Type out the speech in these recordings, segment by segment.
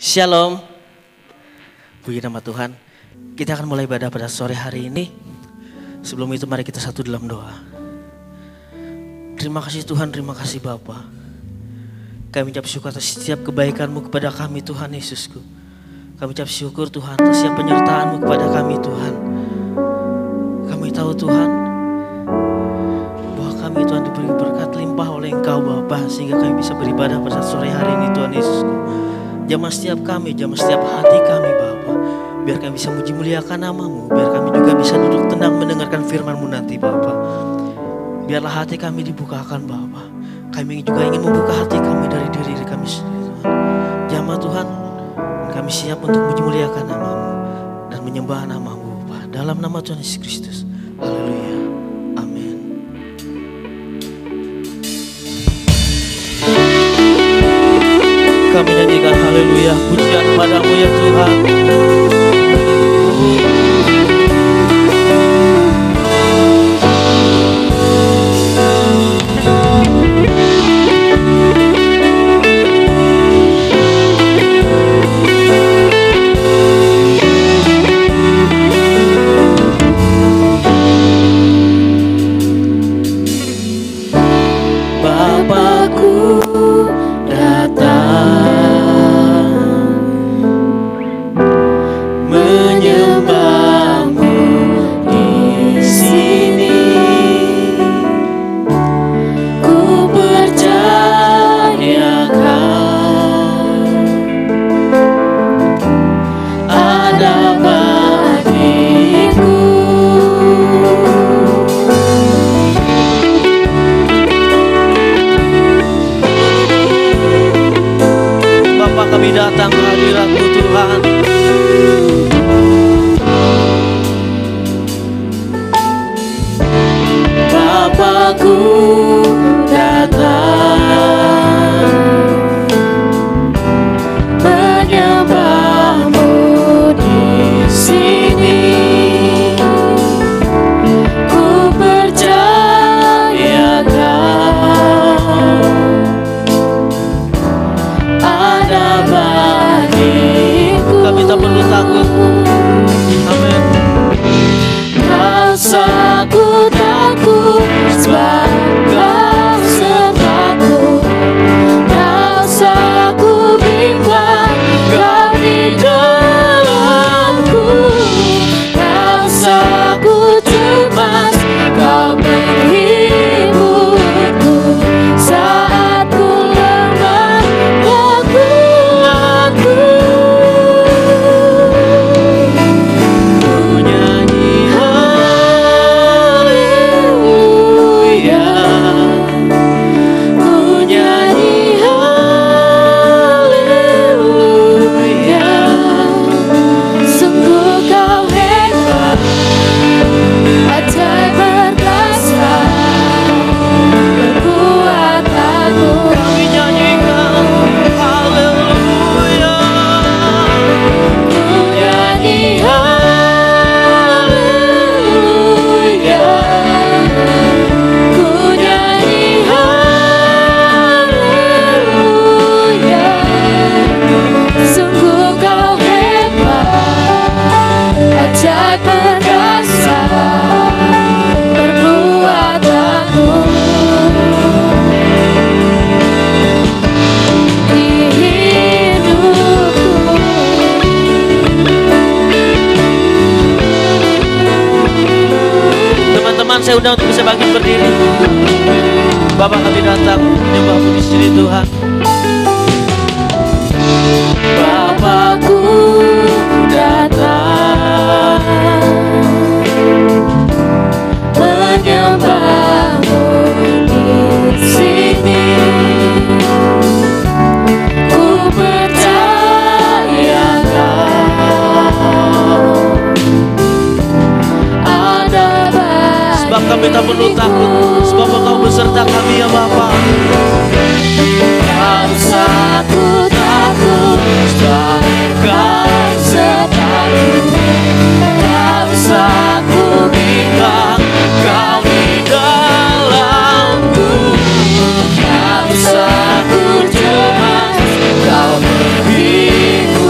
Shalom. Puji nama Tuhan. Kita akan mulai ibadah pada sore hari ini. Sebelum itu mari kita satu dalam doa. Terima kasih Tuhan, terima kasih Bapa. Kami ucap syukur atas setiap kebaikan-Mu kepada kami Tuhan Yesusku. Kami ucap syukur Tuhan atas setiap penyertaan-Mu kepada kami Tuhan. Kami tahu Tuhan bahwa kami Tuhan diberi berkat limpah oleh Engkau Bapa, sehingga kami bisa beribadah pada sore hari ini Tuhan Yesusku. Jamah setiap kami, jamah setiap hati kami Bapa. Biar kami bisa muji muliakan nama-Mu. Biar kami juga bisa duduk tenang mendengarkan firman-Mu nanti Bapa. Biarlah hati kami dibukakan Bapa. Kami juga ingin membuka hati kami dari diri kami sendiri Tuhan. Jamah Tuhan, kami siap untuk muji muliakan nama-Mu dan menyembah nama-Mu Bapa. Dalam nama Tuhan Yesus Kristus. Haleluya. Amin. Kami nyanyikan haleluya, pujian padamu ya Tuhan. Bapakku datang menyembah-Mu di sini. Ku percayakan ada bagiku. Bapa, kami datang ke hadirat-Mu Tuhan. Bapakku datang menyembah-Mu di sini. Ku percayakan ada bagiku. Kami tak perlu takut. Amin. Rasaku takut sebab Kau sertaku. Rasaku bimbang Kau di dalamku. Rasaku cemas Kau menghiburku. Saat ku lemah Kau kuatku. Ku nyanyi haleluya. Ku nyanyi haleluya. Sungguh Kau hebat, ajaib perkasa perbuatanmu. Kami nyanyikan haleluya. Ku nyanyi haleluya. Ku nyanyi haleluya. Sungguh Kau hebat, ajaib perkasa perbuatanmu. Di hidupku Teman-teman, saya undang untuk bisa bangkit berdiri. Bapak, kami datang menyembah-Mu di sini Tuhan. Bapakku datang menyembah-Mu di sini. Ku percayakan ada Sebab kami tak perlu takut, sebab Engkau beserta kami ya Bapa. Kau satu takut sebab Kau sertaku. Kau satu bimbang Kau di dalamku. Kau satu cemas Kau menghibur.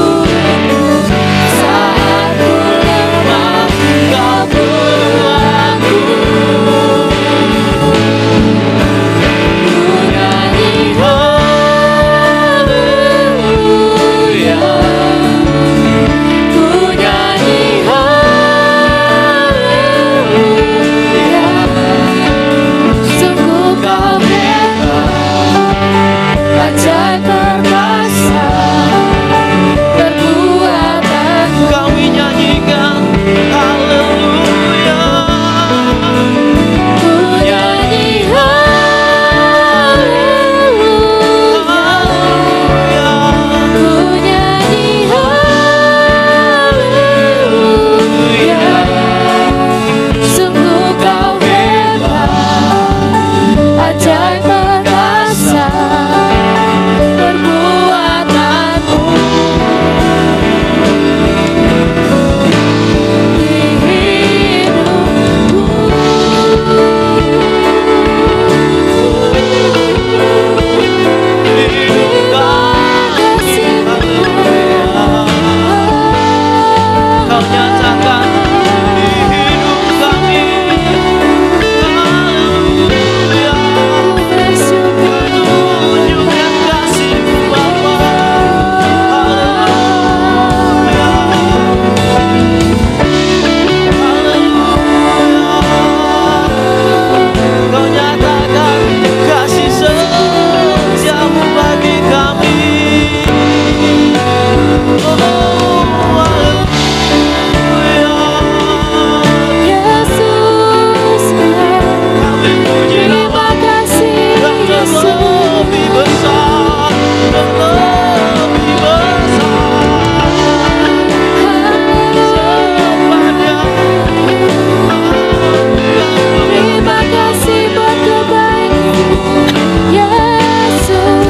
Kau nyatakan di hidup kami. Haleluya. Tunjukkan kasih Bapa. Haleluya. Kau nyatakan kasih setiamu bagi kami. Oh, haleluya. Yesus, Kami puji terima kasih yang Yesus. lebih besar, yang lebih besar. Sepanjang Terima kasih buat kebaikan Yesus.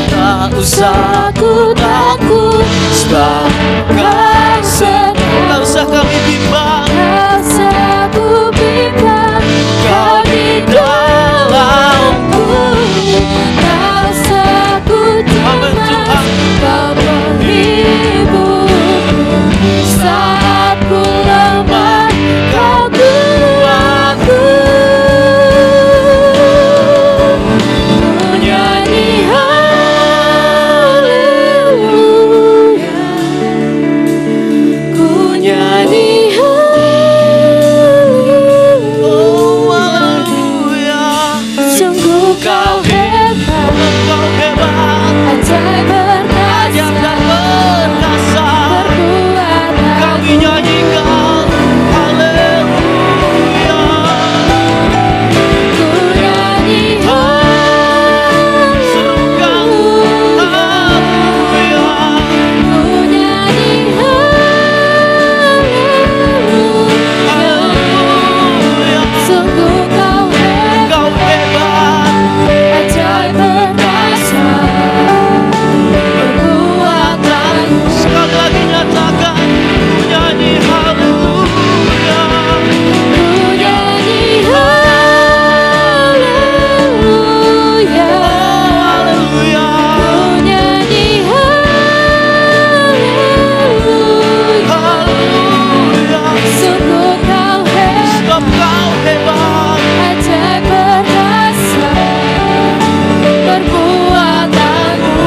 tak usah Aku takut sebab Kau senang, tak usah kami bimbang. rasaku bimbang. Kau di dalamku, rasaku Amin, cemas. Tuhan. Kau menghibur saat ku lemah. Kau kuatku. Ku nyanyi haleluya. Ku nyanyi haleluya. Oh, haleluya. Sungguh kau hebat, Kau hebat, ajaib ajaib dan perkasa, perkasa. berbuat Kami nyanyikan haleluya. ku nyanyi Serukan haleluya. ku nyanyi Haleluya. sungguh kau hebat, Kau hebat, ajaib perkasa, perbuatan sekali lagi nyatakan ku nyanyi haleluya. ku nyanyi haleluya. Haleluya. Ku nyanyi haleluya. Haleluya. Sungguh kau hebat, Sebab kau hebat. ajaib perkasa, perbuatanmu.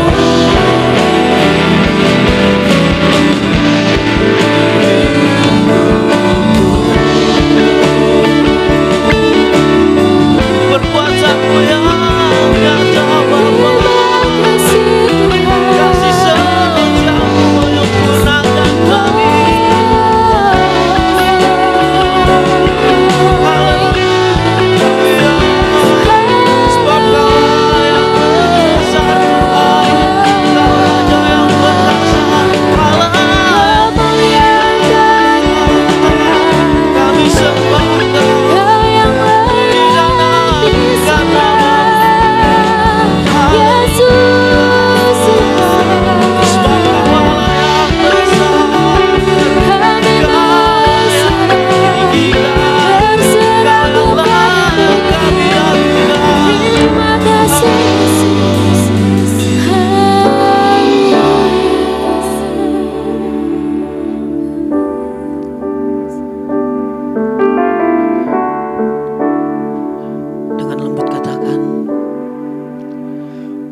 Perbuatanmu yang nyata Bapa. Kasih Tuhan, Kasih setiamu yang menangkan kami. Haleluya. Sebab Kau yang besar Tuhan. Kau Raja yang perkasa. Haleluya. Kami sembah Kau. Kau yang layak disembah, Yesus. Sebab Kau Allah yang besar. Kami berserah kepadamu. Terima kasih Yesus. Dengan lembut katakan,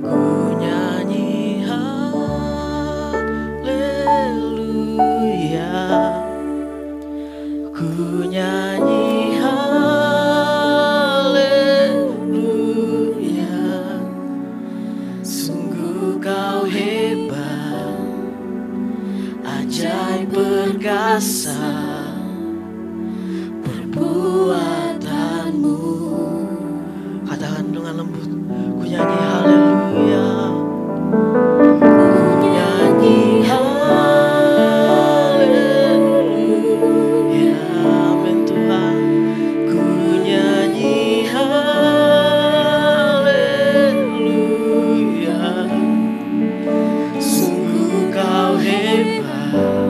ku nyanyi haleluya. Ku nyanyi haleluya. Sungguh kau hebat, ajaib perkasa, perbuatanmu. Katakan dengan lembut, ku nyanyi haleluya. Ku nyanyi haleluya. Amin Tuhan. Ku nyanyi haleluya. Sungguh kau hebat,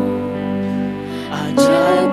ajaib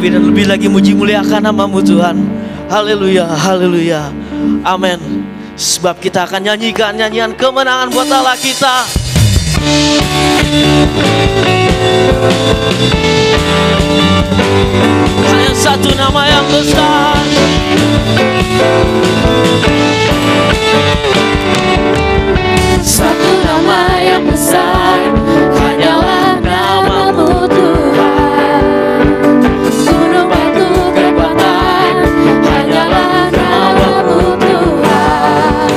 mengurapi dan lebih lagi muji muliakan nama-Mu Tuhan. Haleluya, haleluya, amin. Sebab kita akan nyanyikan nyanyian kemenangan buat Allah kita. Hanya satu nama yang besar. Satu nama yang besar, hanyalah nama-Mu Tuhan. Gunung batu kekuatan, hanyalah nama-Mu Tuhan.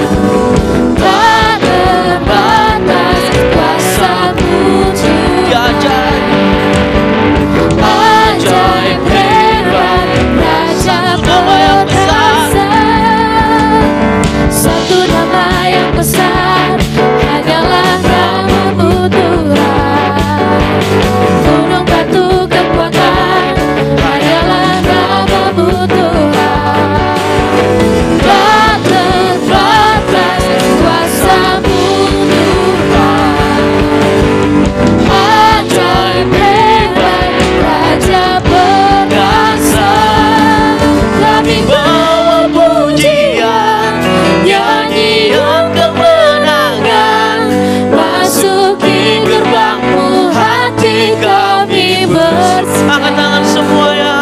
Tak terbatas kuasa-Mu Tuhan. Ajaib hebat, Raja perkasa. Satu nama yang besar, hanyalah nama-Mu Tuhan. Gunung batu kekuatan, hanyalah nama-Mu Tuhan. Tak terbatas kuasa-Mu Tuhan. Ajaib hebat, Raja perkasa. Kami bawa pujian, nyanyian kemenangan, masuki gerbang-Mu, hati kami bersih. Angkat tangan semuanya.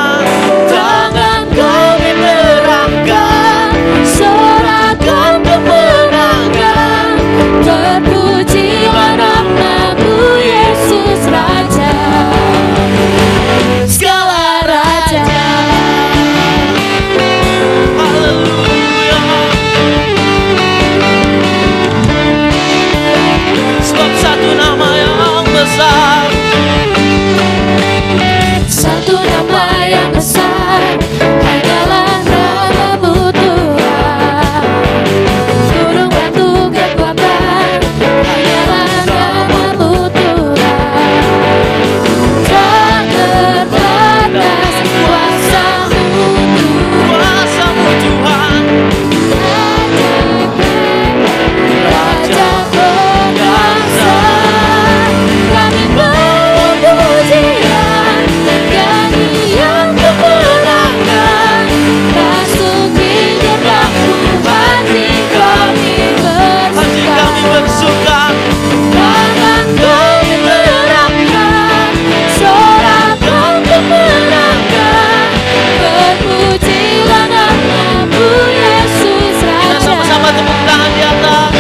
Tangan kami merangkak, sorakan kemenangan. Terpujilah nama-Mu Yesus Raja, segala raja. Haleluya. Sebab satu nama yang besar. Satu nama yang besar, hanyalah nama-Mu Tuhan. Gunung batu kekuatan, hanyalah nama-Mu Tuhan. Tak terbatas kuasa-Mu Tuhan. Kuasa-Mu Tuhan. Raja perkasa. Kami bawa pujian, nyanyian kemenangan, masuki gerbang-Mu, hati kami Hati kami bersuka. bersuka. Tangan kami merangkak, sorakan kemenangan. Terpujilah nama-Mu Yesus Kita Raja. sama-sama tepuk tangan di atas.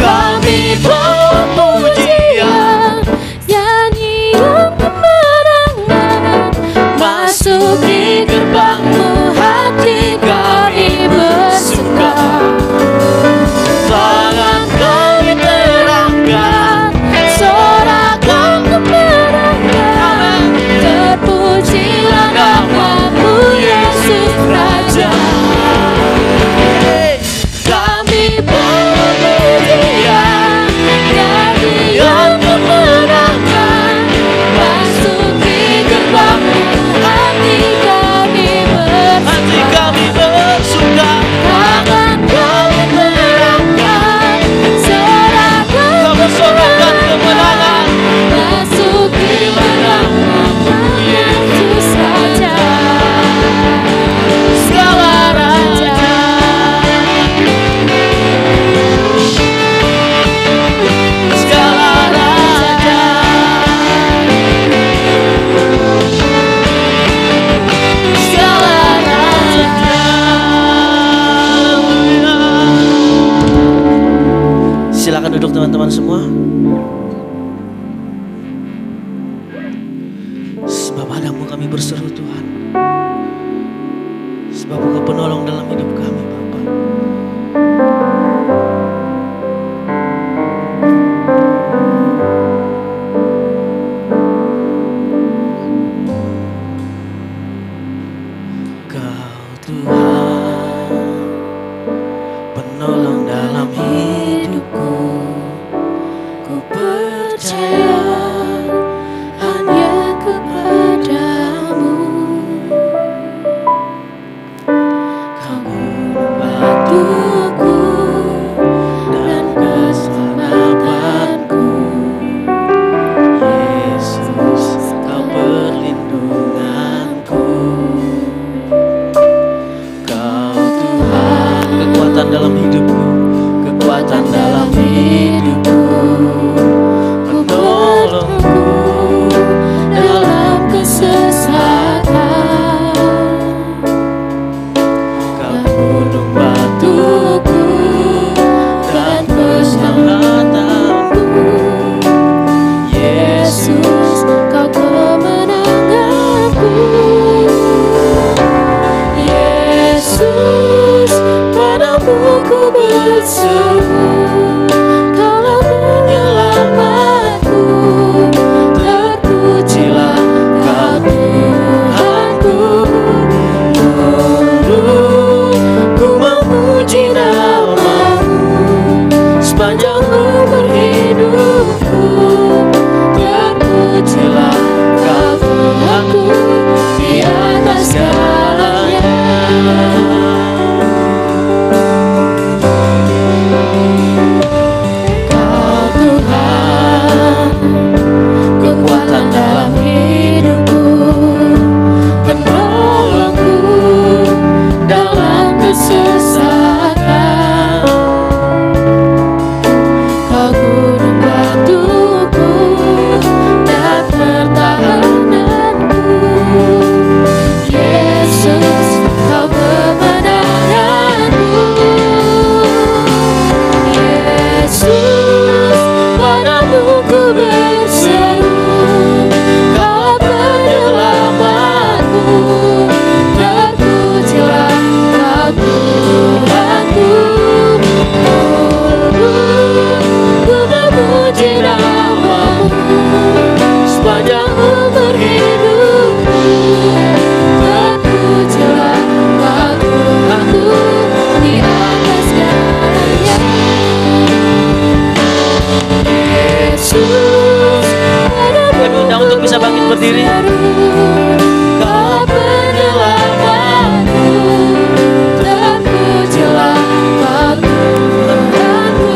Kami bawa pujian, nyanyian kemenangan, masuki gerbang-Mu, hati kami bersuka. Tangan kami terangkat, sorakan kemenangan. Terpujilah nama-Mu Yesus Raja. Kami bawa pujian, nyanyian kemenangan, masuki gerbang-Mu, hati kami Hati bersuka. kami bersuka. Tangan kami merangkak, Kami sorakan kemenangan. masuki nama-Mu Yesus Raja, segala raja. Segala raja. Segala raja. Silakan duduk teman-teman semua. Sebab padamu kami berseru Tuhan. Sebab Engkau penolong dalam hidup kami Bapa. Kau Tuhan penolong dalam hidupku. Ku percaya hanya kepada-Mu. Kau gunung batuku dan keselamatanku. Yesus, Kau perlindunganku. berdiri. Kau penyelamatku, terpujilah Kau Tuhanku.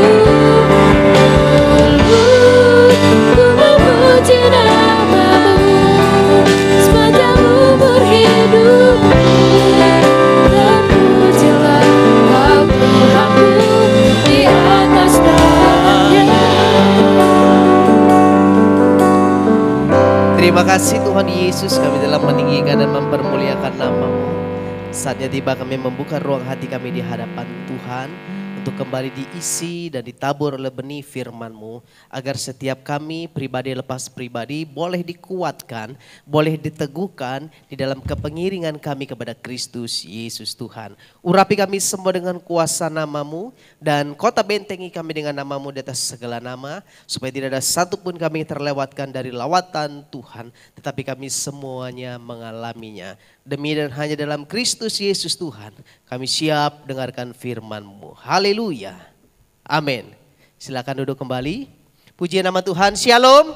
Ku memuji nama-Mu sepanjang umur hidupku. Terpujilah Kau Tuhanku di atas dalamnya. Terima kasih Tuhan Yesus, kami telah meninggikan dan mempermuliakan nama-Mu. Saatnya tiba kami membuka ruang hati kami di hadapan Tuhan untuk kembali diisi dan ditabur oleh benih firman-Mu, agar setiap kami pribadi lepas pribadi boleh dikuatkan, boleh diteguhkan di dalam kepengiringan kami kepada Kristus Yesus Tuhan. Urapi kami semua dengan kuasa nama-Mu dan kota bentengi kami dengan nama-Mu di atas segala nama, supaya tidak ada satupun kami terlewatkan dari lawatan Tuhan, tetapi kami semuanya mengalaminya. Demi dan hanya dalam Kristus Yesus Tuhan, kami siap dengarkan firman-Mu. Haleluya. Amin. Silakan duduk kembali. Puji nama Tuhan. Shalom.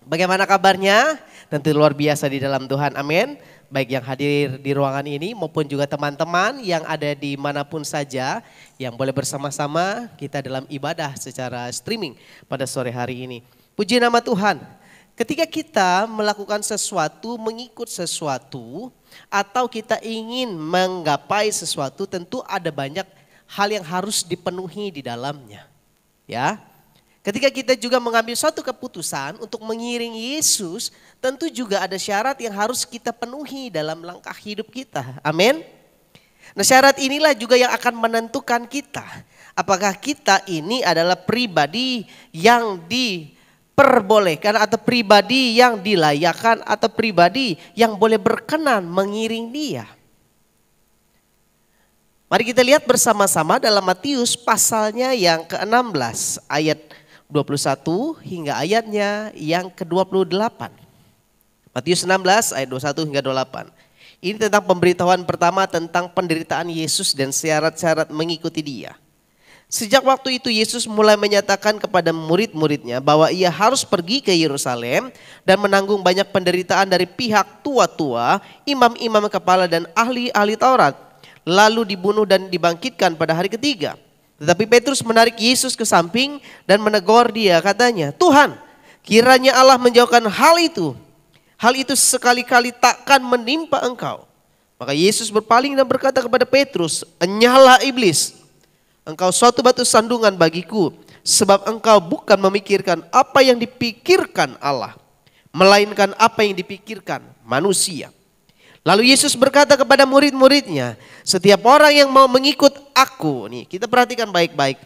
Bagaimana kabarnya? Tentu luar biasa di dalam Tuhan. Amin. Baik yang hadir di ruangan ini maupun juga teman-teman yang ada di manapun saja yang boleh bersama-sama kita dalam ibadah secara streaming pada sore hari ini. Puji nama Tuhan. Ketika kita melakukan sesuatu, mengikut sesuatu, atau kita ingin menggapai sesuatu, tentu ada banyak hal yang harus dipenuhi di dalamnya. Ya, ketika kita juga mengambil suatu keputusan untuk mengiringi Yesus, tentu juga ada syarat yang harus kita penuhi dalam langkah hidup kita. Amin. Nah, syarat inilah juga yang akan menentukan kita. Apakah kita ini adalah pribadi yang diperbolehkan atau pribadi yang dilayakkan atau pribadi yang boleh berkenan mengiring Dia. Mari kita lihat bersama-sama dalam Matius pasalnya yang ke-16 ayat 21 hingga ayatnya yang ke-28. Matius 16 ayat 21 hingga 28. Ini tentang pemberitahuan pertama tentang penderitaan Yesus dan syarat-syarat mengikuti Dia. Sejak waktu itu Yesus mulai menyatakan kepada murid-muridnya bahwa Ia harus pergi ke Yerusalem dan menanggung banyak penderitaan dari pihak tua-tua, imam-imam kepala dan ahli-ahli Taurat, lalu dibunuh dan dibangkitkan pada hari ketiga. Tetapi Petrus menarik Yesus ke samping dan menegur Dia, katanya, "Tuhan, kiranya Allah menjauhkan hal itu. Hal itu sekali-kali takkan menimpa Engkau." Maka Yesus berpaling dan berkata kepada Petrus, "Enyahlah iblis. Engkau suatu batu sandungan bagiku, sebab engkau bukan memikirkan apa yang dipikirkan Allah, melainkan apa yang dipikirkan manusia." Lalu Yesus berkata kepada murid-muridnya, "Setiap orang yang mau mengikut aku," nih kita perhatikan baik-baik.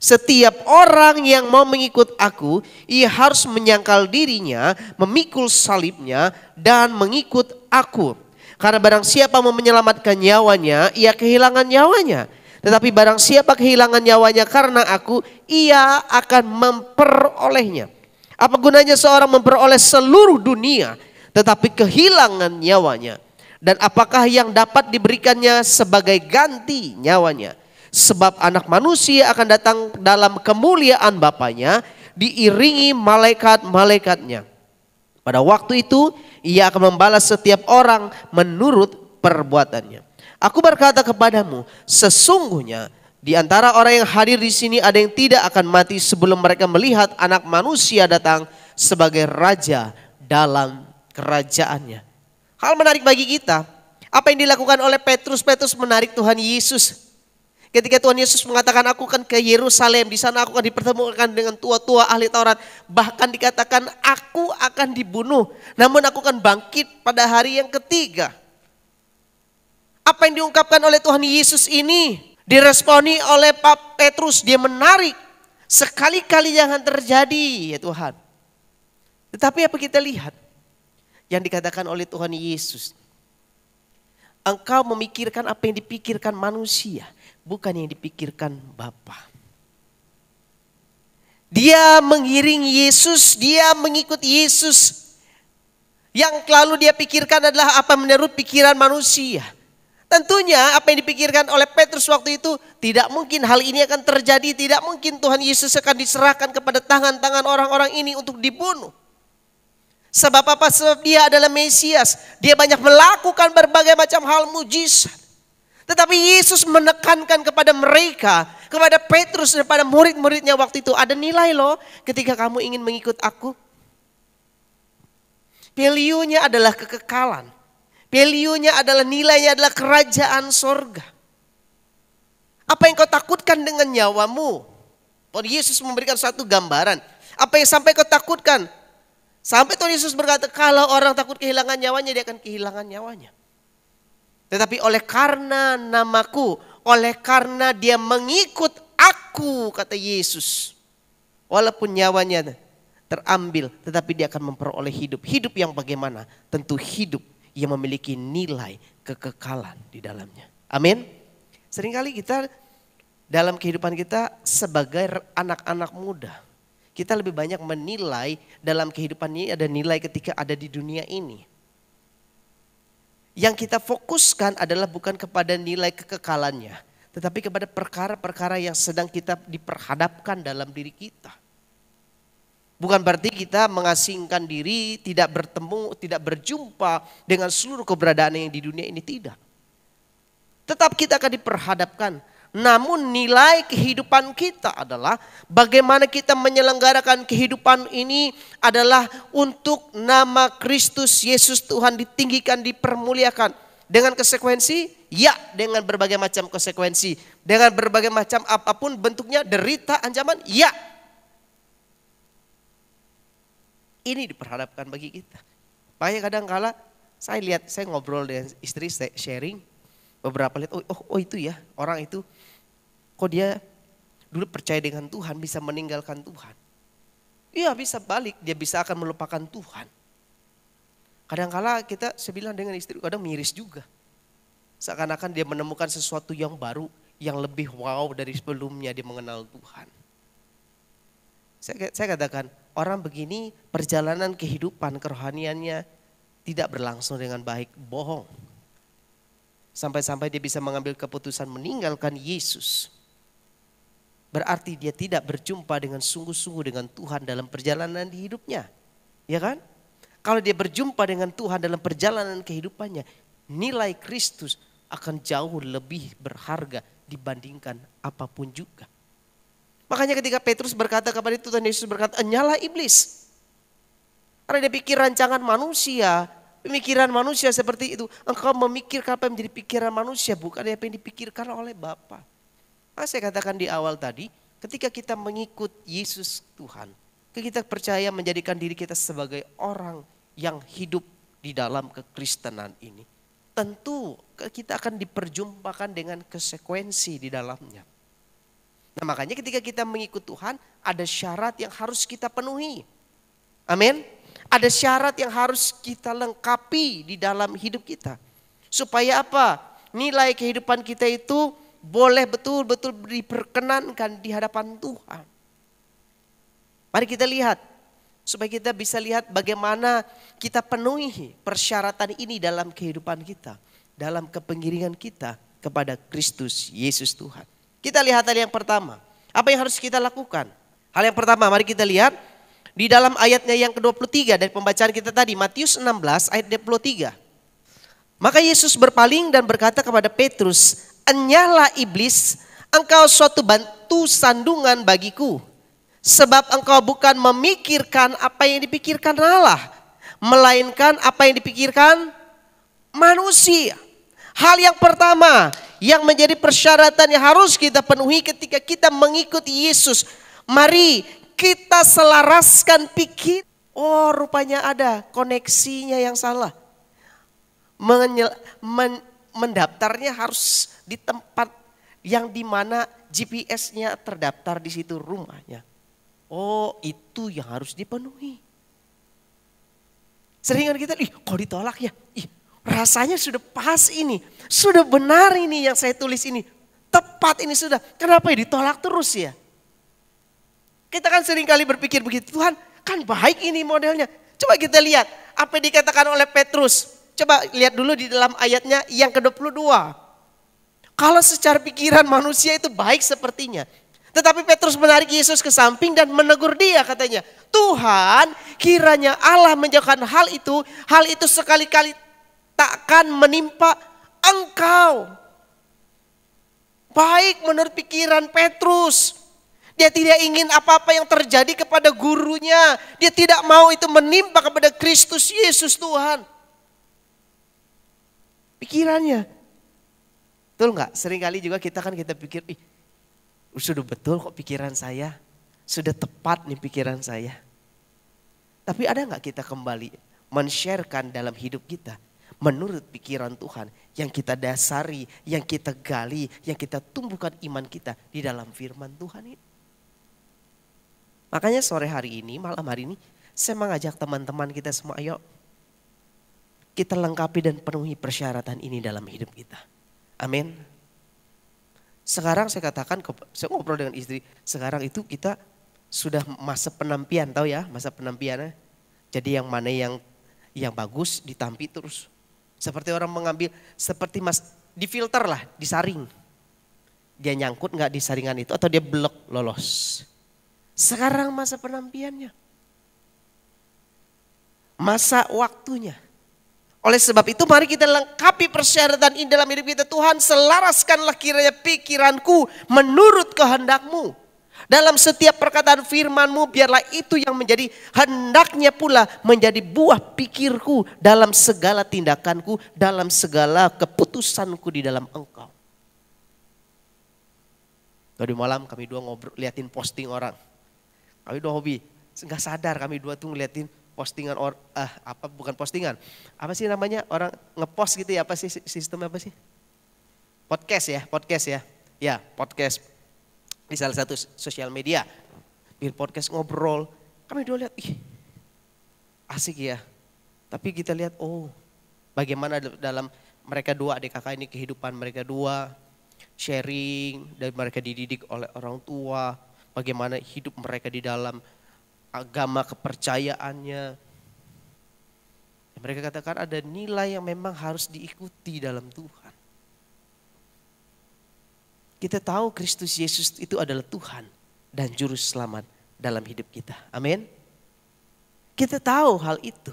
"Setiap orang yang mau mengikut aku, ia harus menyangkal dirinya, memikul salibnya dan mengikut aku. Karena barang siapa mau menyelamatkan nyawanya, ia kehilangan nyawanya. Tetapi barang siapa kehilangan nyawanya karena aku, ia akan memperolehnya. Apa gunanya seorang memperoleh seluruh dunia tetapi kehilangan nyawanya? Dan apakah yang dapat diberikannya sebagai ganti nyawanya? Sebab anak manusia akan datang dalam kemuliaan Bapanya, diiringi malaikat-malaikatnya. Pada waktu itu ia akan membalas setiap orang menurut perbuatannya. Aku berkata kepadamu, sesungguhnya di antara orang yang hadir di sini ada yang tidak akan mati sebelum mereka melihat Anak Manusia datang sebagai Raja dalam kerajaannya." Hal menarik bagi kita, apa yang dilakukan oleh Petrus? Petrus menarik Tuhan Yesus. Ketika Tuhan Yesus mengatakan, "Aku akan ke Yerusalem, di sana aku akan dipertemukan dengan tua-tua ahli Taurat." Bahkan dikatakan, "Aku akan dibunuh, namun aku akan bangkit pada hari yang ketiga." Apa yang diungkapkan oleh Tuhan Yesus ini diresponi oleh Pak Petrus. Dia menarik, sekali-kali jangan terjadi ya Tuhan. Tetapi apa kita lihat yang dikatakan oleh Tuhan Yesus? Engkau memikirkan apa yang dipikirkan manusia, bukan yang dipikirkan Bapa. Dia mengiringi Yesus, dia mengikuti Yesus. Yang lalu dia pikirkan adalah apa menurut pikiran manusia. Tentunya apa yang dipikirkan oleh Petrus waktu itu, tidak mungkin hal ini akan terjadi, tidak mungkin Tuhan Yesus akan diserahkan kepada tangan-tangan orang-orang ini untuk dibunuh. Sebab apa? Sebab dia adalah Mesias. Dia banyak melakukan berbagai macam hal mujizat. Tetapi Yesus menekankan kepada mereka, kepada Petrus dan pada murid-muridnya waktu itu, ada nilai loh ketika kamu ingin mengikut aku. Value-nya adalah kekekalan. Value-nya adalah nilainya adalah kerajaan sorga. Apa yang kau takutkan dengan nyawamu? Tuhan Yesus memberikan suatu gambaran. Apa yang sampai kau takutkan? Sampai Tuhan Yesus berkata, kalau orang takut kehilangan nyawanya, dia akan kehilangan nyawanya. Tetapi oleh karena namaku, oleh karena dia mengikut aku, kata Yesus. Walaupun nyawanya terambil, tetapi dia akan memperoleh hidup. Hidup yang bagaimana? Tentu hidup yang memiliki nilai kekekalan di dalamnya. Amin. Seringkali kita dalam kehidupan kita sebagai anak-anak muda, kita lebih banyak menilai dalam kehidupan ini ada nilai ketika ada di dunia ini. Yang kita fokuskan adalah bukan kepada nilai kekekalannya, tetapi kepada perkara-perkara yang sedang kita diperhadapkan dalam diri kita. Bukan berarti kita mengasingkan diri, tidak bertemu, tidak berjumpa dengan seluruh keberadaan yang di dunia ini, tidak. Tetap kita akan diperhadapkan. Namun nilai kehidupan kita adalah bagaimana kita menyelenggarakan kehidupan ini adalah untuk nama Kristus Yesus Tuhan ditinggikan, dipermuliakan. Dengan konsekuensi? Ya, dengan berbagai macam konsekuensi. Dengan berbagai macam apapun bentuknya, derita, ancaman? Ya. Ini diperhadapkan bagi kita. Makanya kadang-kala saya ngobrol dengan istri, saya sharing. Beberapa lihat, oh itu ya, orang itu kok dia dulu percaya dengan Tuhan bisa meninggalkan Tuhan. Iya bisa balik, dia bisa akan melupakan Tuhan. Kadang-kala saya bilang dengan istri, kadang miris juga. Seakan-akan dia menemukan sesuatu yang baru, yang lebih wow dari sebelumnya dia mengenal Tuhan. Saya katakan, orang begini perjalanan kehidupan kerohaniannya tidak berlangsung dengan baik, bohong. Sampai-sampai dia bisa mengambil keputusan meninggalkan Yesus. Berarti dia tidak berjumpa dengan sungguh-sungguh dengan Tuhan dalam perjalanan di hidupnya. Ya kan? Kalau dia berjumpa dengan Tuhan dalam perjalanan kehidupannya, nilai Kristus akan jauh lebih berharga dibandingkan apapun juga. Makanya ketika Petrus berkata kepada itu, Tuhan Yesus berkata, "Nyala iblis." Karena dia pikir rancangan manusia. Pemikiran manusia seperti itu. Engkau memikirkan apa yang menjadi pikiran manusia, bukan apa yang dipikirkan oleh Bapa. Saya katakan di awal tadi, ketika kita mengikut Yesus Tuhan, kita percaya menjadikan diri kita sebagai orang yang hidup di dalam kekristenan ini. Tentu kita akan diperjumpakan dengan konsekuensi di dalamnya. Nah makanya ketika kita mengikut Tuhan, ada syarat yang harus kita penuhi. Amin. Ada syarat yang harus kita lengkapi di dalam hidup kita. Supaya apa? Nilai kehidupan kita itu boleh betul-betul diperkenankan di hadapan Tuhan. Mari kita lihat. Supaya kita bisa lihat bagaimana kita penuhi persyaratan ini dalam kehidupan kita. Dalam kepengiringan kita kepada Kristus Yesus Tuhan. Kita lihat hal yang pertama. Apa yang harus kita lakukan? Hal yang pertama mari kita lihat. Di dalam ayatnya yang ke-23 dari pembacaan kita tadi, Matius 16 ayat 23. Maka Yesus berpaling dan berkata kepada Petrus, "Enyahlah iblis, engkau suatu batu sandungan bagiku. Sebab engkau bukan memikirkan apa yang dipikirkan Allah, melainkan apa yang dipikirkan manusia." Hal yang pertama yang menjadi persyaratan yang harus kita penuhi ketika kita mengikuti Yesus. Mari kita selaraskan pikir. Oh rupanya ada koneksinya yang salah. Mendaftarnya harus di tempat yang dimana GPS-nya terdaftar di situ rumahnya. Oh itu yang harus dipenuhi. Seringan kita, kok ditolak ya? Rasanya sudah pas ini. Sudah benar ini yang saya tulis ini. Tepat ini sudah. Kenapa ya ditolak terus ya? Kita kan sering kali berpikir begitu, Tuhan kan baik ini modelnya. Coba kita lihat apa yang dikatakan oleh Petrus. Coba lihat dulu di dalam ayatnya yang ke-22. Kalau secara pikiran manusia itu baik sepertinya. Tetapi Petrus menarik Yesus ke samping dan menegur dia katanya. Tuhan, kiranya Allah menjauhkan hal itu sekali-kali takkan menimpa engkau. Baik menurut pikiran Petrus. Dia tidak ingin apa-apa yang terjadi kepada gurunya. Dia tidak mau itu menimpa kepada Kristus Yesus Tuhan. Pikirannya. Betul nggak? Seringkali juga kita pikir, sudah betul kok pikiran saya. Sudah tepat nih pikiran saya. Tapi ada nggak kita kembali men-sharekan dalam hidup kita menurut pikiran Tuhan yang kita dasari, yang kita gali, yang kita tumbuhkan iman kita di dalam firman Tuhan ini. Makanya sore hari ini, malam hari ini, saya mengajak teman-teman kita semua, ayo kita lengkapi dan penuhi persyaratan ini dalam hidup kita. Amin. Sekarang saya katakan, saya ngobrol dengan istri, sekarang itu kita sudah masa penampian, tahu ya masa penampiannya. Jadi yang mana yang bagus ditampi terus. Seperti orang mengambil, seperti difilter lah, disaring. Dia nyangkut nggak di saringan itu atau dia blok lolos. Sekarang masa penampiannya. Masa waktunya. Oleh sebab itu mari kita lengkapi persyaratan ini dalam hidup kita. Tuhan, selaraskanlah kiranya pikiranku menurut kehendak-Mu. Dalam setiap perkataan firman-Mu biarlah itu yang menjadi hendaknya pula menjadi buah pikirku dalam segala tindakanku, dalam segala keputusanku di dalam Engkau. Tadi malam kami dua ngobrol, liatin posting orang. Kami dua hobi, nggak sadar kami dua tuh ngeliatin postingan bukan postingan. Apa sih namanya orang ngepost gitu ya, apa sih sistemnya apa sih? Podcast ya. Ya, podcast di salah satu sosial media. Bikin podcast ngobrol. Kami dua lihat, asik ya. Tapi kita lihat, bagaimana dalam mereka dua adik kakak ini kehidupan mereka dua. Sharing dan mereka dididik oleh orang tua. Bagaimana hidup mereka di dalam agama kepercayaannya. Mereka katakan ada nilai yang memang harus diikuti dalam Tuhan. Kita tahu Kristus Yesus itu adalah Tuhan dan Juru Selamat dalam hidup kita. Amin. Kita tahu hal itu.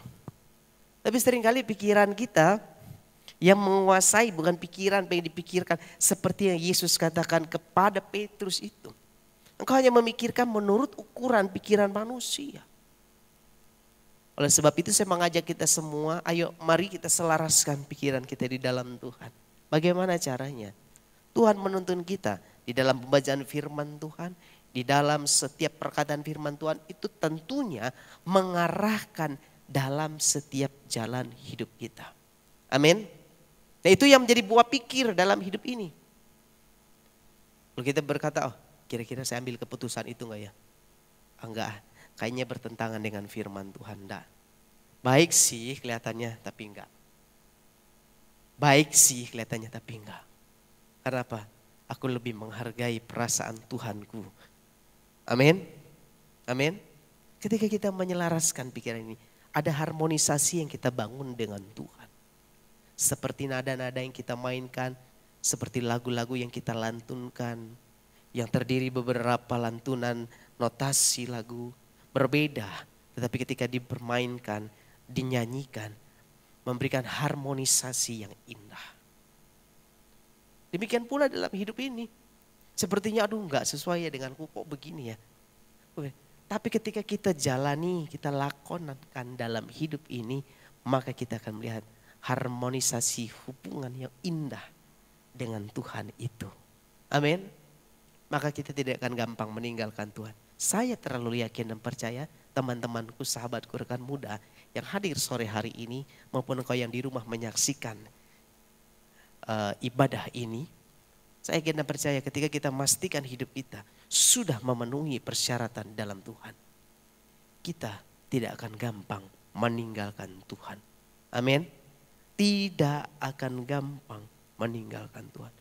Tapi seringkali pikiran kita yang menguasai bukan pikiran yang dipikirkan. Seperti yang Yesus katakan kepada Petrus itu. Engkau hanya memikirkan menurut ukuran pikiran manusia. Oleh sebab itu saya mengajak kita semua, ayo mari kita selaraskan pikiran kita di dalam Tuhan. Bagaimana caranya? Tuhan menuntun kita di dalam pembacaan firman Tuhan, di dalam setiap perkataan firman Tuhan itu tentunya mengarahkan dalam setiap jalan hidup kita. Amin. Nah itu yang menjadi buah pikir dalam hidup ini. Kalau kita berkata, kira-kira saya ambil keputusan itu enggak ya? Enggak, kayaknya bertentangan dengan firman Tuhan. Enggak. Baik sih kelihatannya tapi enggak. Baik sih kelihatannya tapi enggak. Karena apa? Aku lebih menghargai perasaan Tuhanku. Amin. Amin. Ketika kita menyelaraskan pikiran ini, ada harmonisasi yang kita bangun dengan Tuhan. Seperti nada-nada yang kita mainkan, seperti lagu-lagu yang kita lantunkan. Yang terdiri beberapa lantunan notasi lagu berbeda. Tetapi ketika dipermainkan, dinyanyikan, memberikan harmonisasi yang indah. Demikian pula dalam hidup ini. Sepertinya enggak sesuai ya denganku kok begini ya. Tapi ketika kita jalani, kita lakonkan dalam hidup ini, maka kita akan melihat harmonisasi hubungan yang indah dengan Tuhan itu. Amin. Maka kita tidak akan gampang meninggalkan Tuhan. Saya terlalu yakin dan percaya teman-temanku, sahabatku, rekan muda yang hadir sore hari ini maupun engkau yang di rumah menyaksikan ibadah ini. Saya yakin dan percaya ketika kita memastikan hidup kita sudah memenuhi persyaratan dalam Tuhan. Kita tidak akan gampang meninggalkan Tuhan. Amin. Tidak akan gampang meninggalkan Tuhan.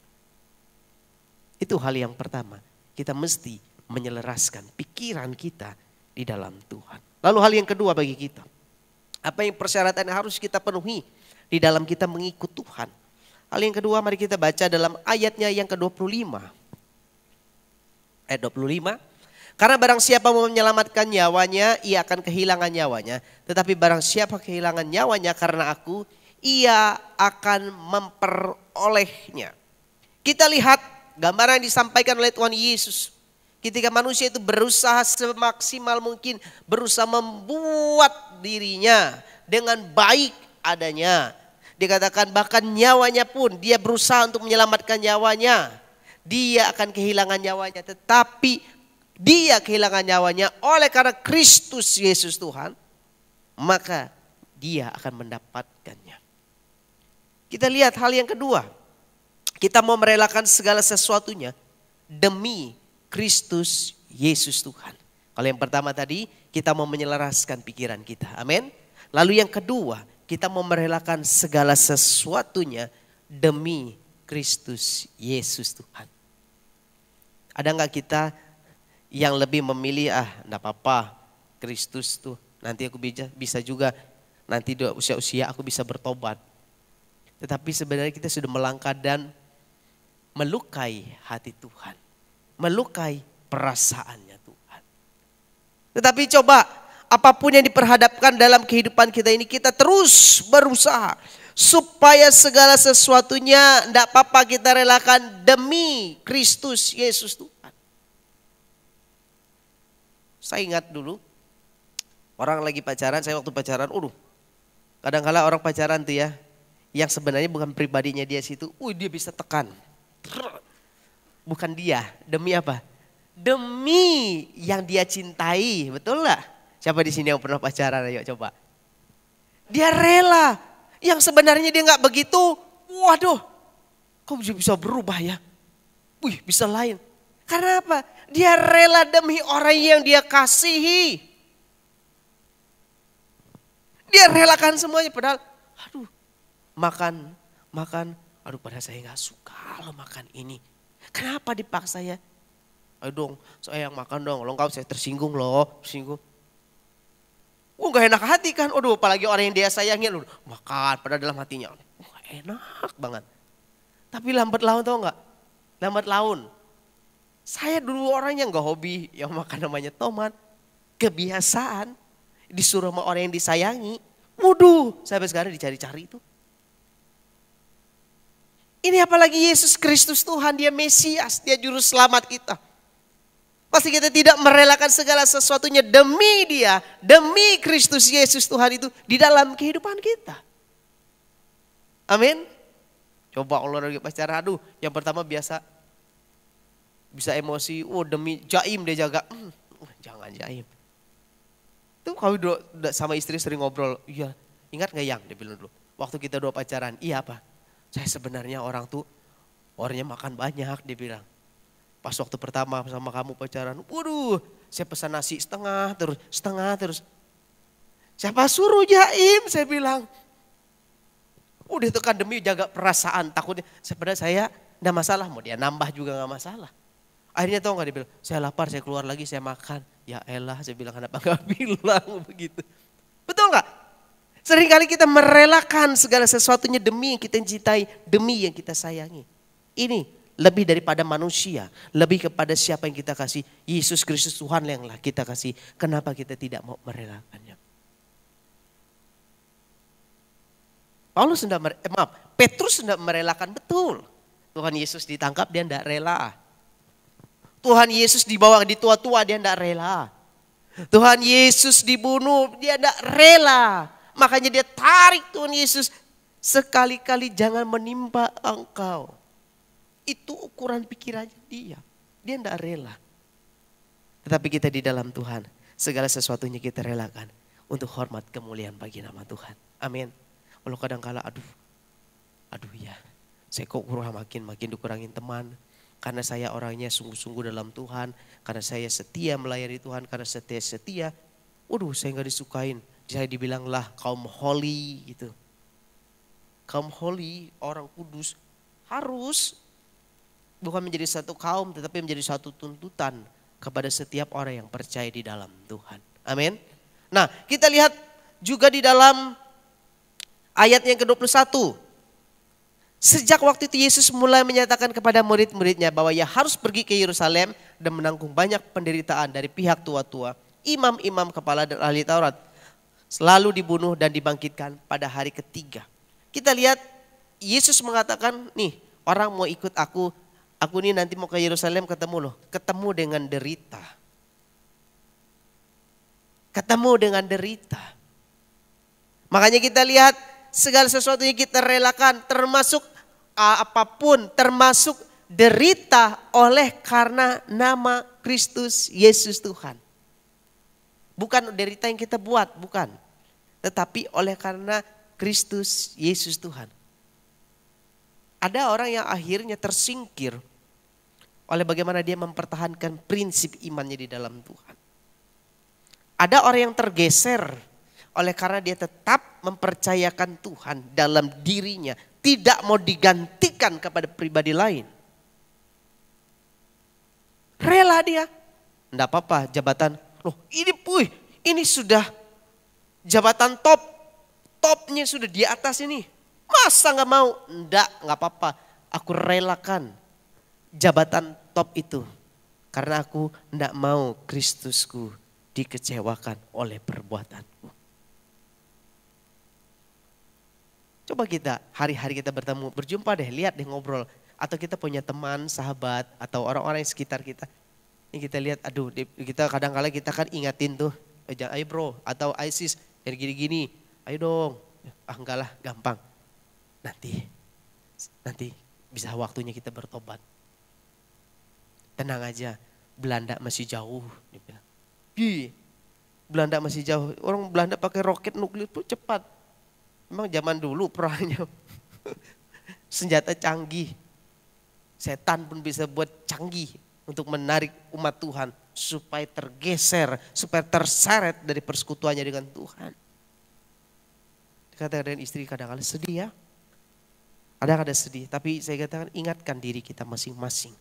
Itu hal yang pertama, kita mesti menyelaraskan pikiran kita di dalam Tuhan. Lalu hal yang kedua bagi kita, apa yang persyaratan yang harus kita penuhi di dalam kita mengikut Tuhan. Hal yang kedua mari kita baca dalam ayatnya yang ke-25. Ayat 25. Karena barang siapa mau menyelamatkan nyawanya, ia akan kehilangan nyawanya. Tetapi barang siapa kehilangan nyawanya karena aku, ia akan memperolehnya. Kita lihat gambaran yang disampaikan oleh Tuhan Yesus. Ketika manusia itu berusaha semaksimal mungkin, berusaha membuat dirinya dengan baik adanya. Dikatakan bahkan nyawanya pun dia berusaha untuk menyelamatkan nyawanya. Dia akan kehilangan nyawanya, tetapi dia kehilangan nyawanya oleh karena Kristus Yesus Tuhan, maka dia akan mendapatkannya. Kita lihat hal yang kedua. Kita mau merelakan segala sesuatunya demi Kristus Yesus Tuhan. Kalau yang pertama tadi, kita mau menyelaraskan pikiran kita. Amin. Lalu yang kedua, kita mau merelakan segala sesuatunya demi Kristus Yesus Tuhan. Ada enggak kita yang lebih memilih, enggak apa-apa, Kristus tuh nanti aku bisa juga, nanti di usia-usia aku bisa bertobat. Tetapi sebenarnya kita sudah melangkah dan melukai hati Tuhan. Melukai perasaannya Tuhan. Tetapi coba, apapun yang diperhadapkan dalam kehidupan kita ini, kita terus berusaha supaya segala sesuatunya enggak apa-apa kita relakan demi Kristus Yesus Tuhan. Saya ingat dulu, orang lagi pacaran, saya waktu pacaran, kadang-kala orang pacaran tuh ya, yang sebenarnya bukan pribadinya dia situ, dia bisa tekan. Bukan dia, demi apa? Demi yang dia cintai, betul gak? Siapa di sini yang pernah pacaran, ayo coba. Dia rela, yang sebenarnya dia gak begitu, waduh, kok bisa berubah ya? Bisa lain. Karena apa? Dia rela demi orang yang dia kasihi. Dia relakan semuanya padahal makan. Padahal saya gak suka loh makan ini. Kenapa dipaksa ya? Ayo dong, saya yang makan dong. Kalau saya tersinggung loh. Gak enak hati kan. Apalagi orang yang dia sayangi makan. Padahal dalam hatinya enak banget. Tapi lambat laun tau gak? Lambat laun. Saya dulu orang yang gak hobi yang makan namanya tomat. Kebiasaan. Disuruh sama orang yang disayangi. Sampai sekarang dicari-cari itu. Ini apalagi Yesus Kristus Tuhan. Dia Mesias. Dia juru selamat kita. Pasti kita tidak merelakan segala sesuatunya demi dia. Demi Kristus Yesus Tuhan itu di dalam kehidupan kita. Amin. Coba kalau lagi pacaran, yang pertama bisa emosi, demi jaim dia jaga. Jangan jaim. Itu kalau sama istri sering ngobrol, iya ingat gak yang dia bilang dulu. Waktu kita dua pacaran, iya apa? Saya sebenarnya orangnya makan banyak dia bilang. Pas waktu pertama sama kamu pacaran, saya pesan nasi setengah terus. Siapa suruh jaim saya bilang. Itu kan demi jaga perasaan, takutnya sebenarnya saya enggak masalah, mau dia nambah juga enggak masalah. Akhirnya tahu gak dia bilang, saya lapar, saya keluar lagi, saya makan. Ya elah, saya bilang kenapa gak bilang begitu. Betul gak? Seringkali kita merelakan segala sesuatunya demi yang kita cintai, demi yang kita sayangi. Ini lebih daripada manusia, lebih kepada siapa yang kita kasih. Yesus Kristus Tuhan yang kita kasih. Kenapa kita tidak mau merelakannya? Petrus tidak merelakan, betul. Tuhan Yesus ditangkap, dia tidak rela. Tuhan Yesus dibawa di tua-tua, dia tidak rela. Tuhan Yesus dibunuh, dia tidak rela. Makanya dia tarik Tuhan Yesus. Sekali-kali jangan menimpa engkau. Itu ukuran pikirannya dia. Dia tidak rela. Tetapi kita di dalam Tuhan, segala sesuatunya kita relakan. Untuk hormat kemuliaan bagi nama Tuhan. Amin. Walau kadang-kala aduh ya. Saya kok makin dikurangin teman. Karena saya orangnya sungguh-sungguh dalam Tuhan. Karena saya setia melayani Tuhan. Karena setia. Saya gak disukain. Saya dibilanglah kaum holy gitu. Kaum holy, orang kudus harus bukan menjadi satu kaum tetapi menjadi satu tuntutan kepada setiap orang yang percaya di dalam Tuhan. Amin. Nah kita lihat juga di dalam ayat yang ke-21. Sejak waktu itu Yesus mulai menyatakan kepada murid-muridnya bahwa ia harus pergi ke Yerusalem dan menanggung banyak penderitaan dari pihak tua-tua, imam-imam kepala dan ahli Taurat. Selalu dibunuh dan dibangkitkan pada hari ketiga. Kita lihat Yesus mengatakan, nih orang mau ikut aku nih nanti mau ke Yerusalem ketemu loh. Ketemu dengan derita. Ketemu dengan derita. Makanya kita lihat segala sesuatu yang kita relakan termasuk apapun, termasuk derita oleh karena nama Kristus Yesus Tuhan. Bukan derita yang kita buat, bukan. Tetapi oleh karena Kristus Yesus Tuhan. Ada orang yang akhirnya tersingkir oleh bagaimana dia mempertahankan prinsip imannya di dalam Tuhan. Ada orang yang tergeser oleh karena dia tetap mempercayakan Tuhan dalam dirinya. Tidak mau digantikan kepada pribadi lain. Rela dia. Enggak apa-apa jabatan. Loh ini sudah jabatan top. Topnya sudah di atas ini. Masa gak mau? Enggak apa-apa. Aku relakan jabatan top itu. Karena aku enggak mau Kristusku dikecewakan oleh perbuatanku. Coba kita hari-hari kita bertemu, berjumpa deh, lihat deh ngobrol. Atau kita punya teman, sahabat, atau orang-orang yang sekitar kita. Ini kita lihat, aduh kita kadang-kadang kita kan ingatin tuh. Ayo bro, atau ISIS, yang gini-gini. Ayo dong, enggak lah gampang. Nanti bisa waktunya kita bertobat. Tenang aja, Belanda masih jauh. Dia bilang. Belanda masih jauh, orang Belanda pakai roket nuklir pun cepat. Memang zaman dulu perangnya senjata canggih. Setan pun bisa buat canggih untuk menarik umat Tuhan supaya tergeser, supaya terseret dari persekutuannya dengan Tuhan. Katakan dengan istri kadang-kadang sedih ya. Kadang-kadang sedih, tapi saya katakan ingatkan diri kita masing-masing.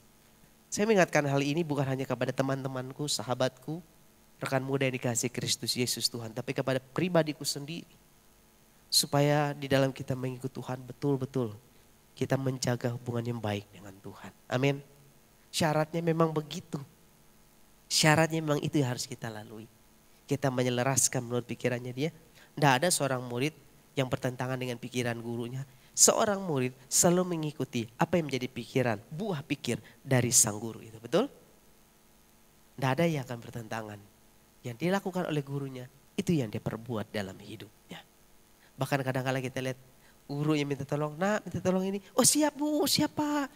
Saya mengingatkan hal ini bukan hanya kepada teman-temanku, sahabatku, rekan muda yang dikasihi Kristus Yesus Tuhan, tapi kepada pribadiku sendiri. Supaya di dalam kita mengikut Tuhan betul-betul kita menjaga hubungan yang baik dengan Tuhan. Amin. Syaratnya memang begitu. Syaratnya memang itu yang harus kita lalui. Kita menyelaraskan menurut pikirannya dia. Tidak ada seorang murid yang bertentangan dengan pikiran gurunya. Seorang murid selalu mengikuti apa yang menjadi pikiran, buah pikir dari sang guru itu. Betul? Tidak ada yang akan bertentangan. Yang dilakukan oleh gurunya itu yang dia perbuat dalam hidupnya. Bahkan kadang-kadang kita lihat guru yang minta tolong, minta tolong ini. Oh siap bu, siapa?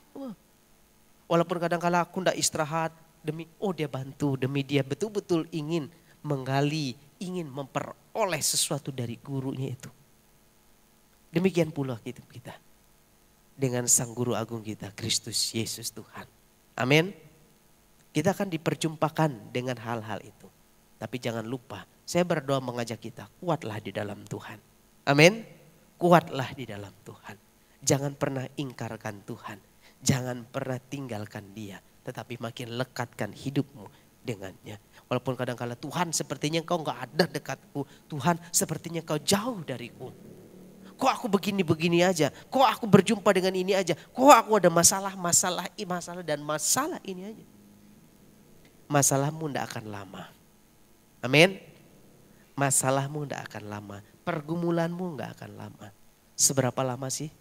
Walaupun kadang-kadang aku tidak istirahat dia bantu. Demi dia betul-betul ingin menggali, ingin memperoleh sesuatu dari gurunya itu. Demikian pula kita dengan sang guru agung kita, Kristus Yesus Tuhan. Amin. Kita akan diperjumpakan dengan hal-hal itu. Tapi jangan lupa, saya berdoa mengajak kita, kuatlah di dalam Tuhan. Amin. Kuatlah di dalam Tuhan. Jangan pernah ingkarkan Tuhan. Jangan pernah tinggalkan dia. Tetapi makin lekatkan hidupmu dengannya. Walaupun kadang-kala Tuhan sepertinya engkau gak ada dekatku. Tuhan sepertinya engkau jauh dariku. Kok aku begini-begini aja. Kok aku berjumpa dengan ini aja. Kok aku ada masalah ini aja. Masalahmu tidak akan lama. Amin. Masalahmu tidak akan lama. Pergumulanmu gak akan lama. Seberapa lama sih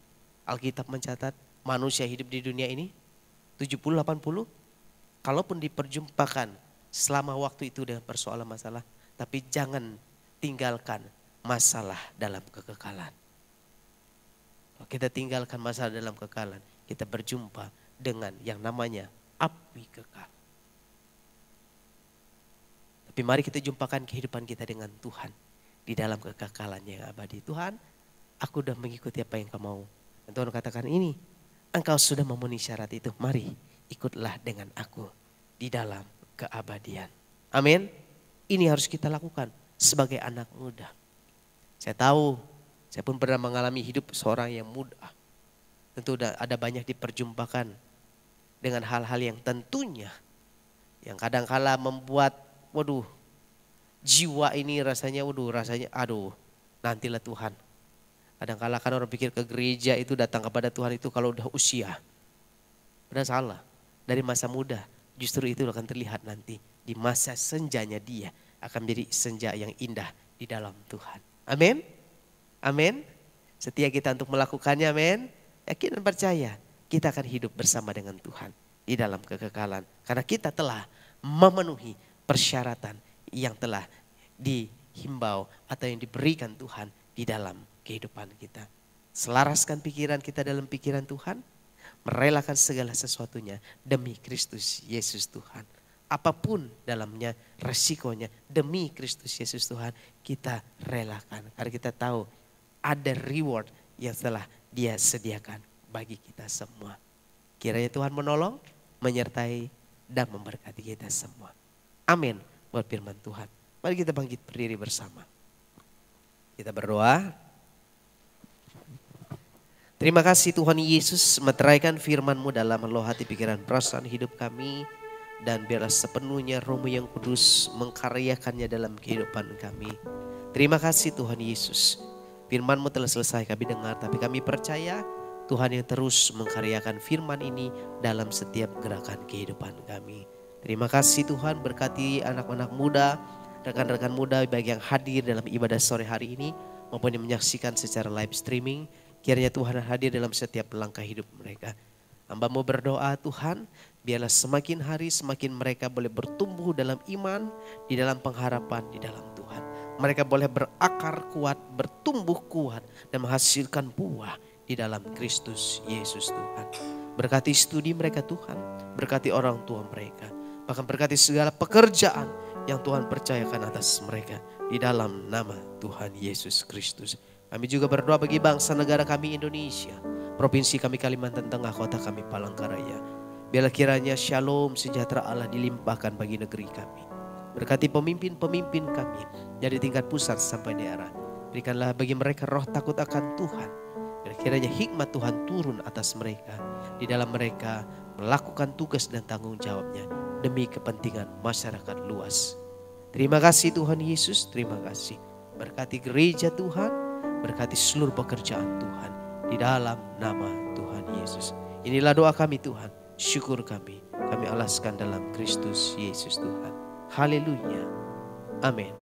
Alkitab mencatat manusia hidup di dunia ini? 70-80? Kalaupun diperjumpakan selama waktu itu dengan persoalan masalah. Tapi jangan tinggalkan masalah dalam kekekalan. Kalau kita tinggalkan masalah dalam kekekalan, kita berjumpa dengan yang namanya api kekal. Tapi mari kita jumpakan kehidupan kita dengan Tuhan. Di dalam kekekalan yang abadi. Tuhan, aku sudah mengikuti apa yang kau mau. Dan Tuhan katakan ini, engkau sudah memenuhi syarat itu. Mari ikutlah dengan aku di dalam keabadian. Amin. Ini harus kita lakukan sebagai anak muda. Saya tahu, saya pun pernah mengalami hidup seorang yang muda. Tentu ada banyak diperjumpakan dengan hal-hal yang tentunya yang kadang-kala membuat, jiwa ini rasanya, nantilah Tuhan. Kadang-kala kan orang pikir ke gereja itu datang kepada Tuhan itu kalau udah usia. Udah salah. Dari masa muda justru itu akan terlihat nanti. Di masa senjanya dia akan menjadi senja yang indah di dalam Tuhan. Amin. Amin. Setia kita untuk melakukannya, amin. Yakin dan percaya kita akan hidup bersama dengan Tuhan di dalam kekekalan. Karena kita telah memenuhi persyaratan yang telah dihimbau atau yang diberikan Tuhan di dalam kehidupan kita. Selaraskan pikiran kita dalam pikiran Tuhan. Merelakan segala sesuatunya demi Kristus Yesus Tuhan. Apapun dalamnya resikonya demi Kristus Yesus Tuhan kita relakan. Karena kita tahu ada reward yang telah Dia sediakan bagi kita semua. Kiranya Tuhan menolong, menyertai dan memberkati kita semua. Amin buat firman Tuhan. Mari kita bangkit berdiri bersama. Kita berdoa. Terima kasih Tuhan Yesus meteraikan firman-Mu dalam roh hati pikiran perasaan hidup kami. Dan biarlah sepenuhnya Roh-Mu yang kudus mengkaryakannya dalam kehidupan kami. Terima kasih Tuhan Yesus. Firman-Mu telah selesai kami dengar, tapi kami percaya Tuhan yang terus mengkaryakan firman ini dalam setiap gerakan kehidupan kami. Terima kasih Tuhan, berkati anak-anak muda, rekan-rekan muda baik yang hadir dalam ibadah sore hari ini maupun yang menyaksikan secara live streaming. Kiranya Tuhan hadir dalam setiap langkah hidup mereka. Hamba-Mu berdoa Tuhan, biarlah semakin hari semakin mereka boleh bertumbuh dalam iman, di dalam pengharapan, di dalam Tuhan. Mereka boleh berakar kuat, bertumbuh kuat dan menghasilkan buah di dalam Kristus Yesus Tuhan. Berkati studi mereka Tuhan, berkati orang tua mereka. Bahkan berkati segala pekerjaan yang Tuhan percayakan atas mereka di dalam nama Tuhan Yesus Kristus. Kami juga berdoa bagi bangsa negara kami Indonesia, provinsi kami Kalimantan Tengah, kota kami Palangkaraya. Biarlah kiranya shalom sejahtera Allah dilimpahkan bagi negeri kami. Berkati pemimpin-pemimpin kami dari tingkat pusat sampai daerah. Berikanlah bagi mereka roh takut akan Tuhan. Biarlah kiranya hikmat Tuhan turun atas mereka. Di dalam mereka melakukan tugas dan tanggung jawabnya demi kepentingan masyarakat luas. Terima kasih Tuhan Yesus, terima kasih. Berkati gereja Tuhan. Berkati seluruh pekerjaan Tuhan di dalam nama Tuhan Yesus. Inilah doa kami Tuhan, syukur kami alaskan dalam Kristus Yesus Tuhan. Haleluya. Amin.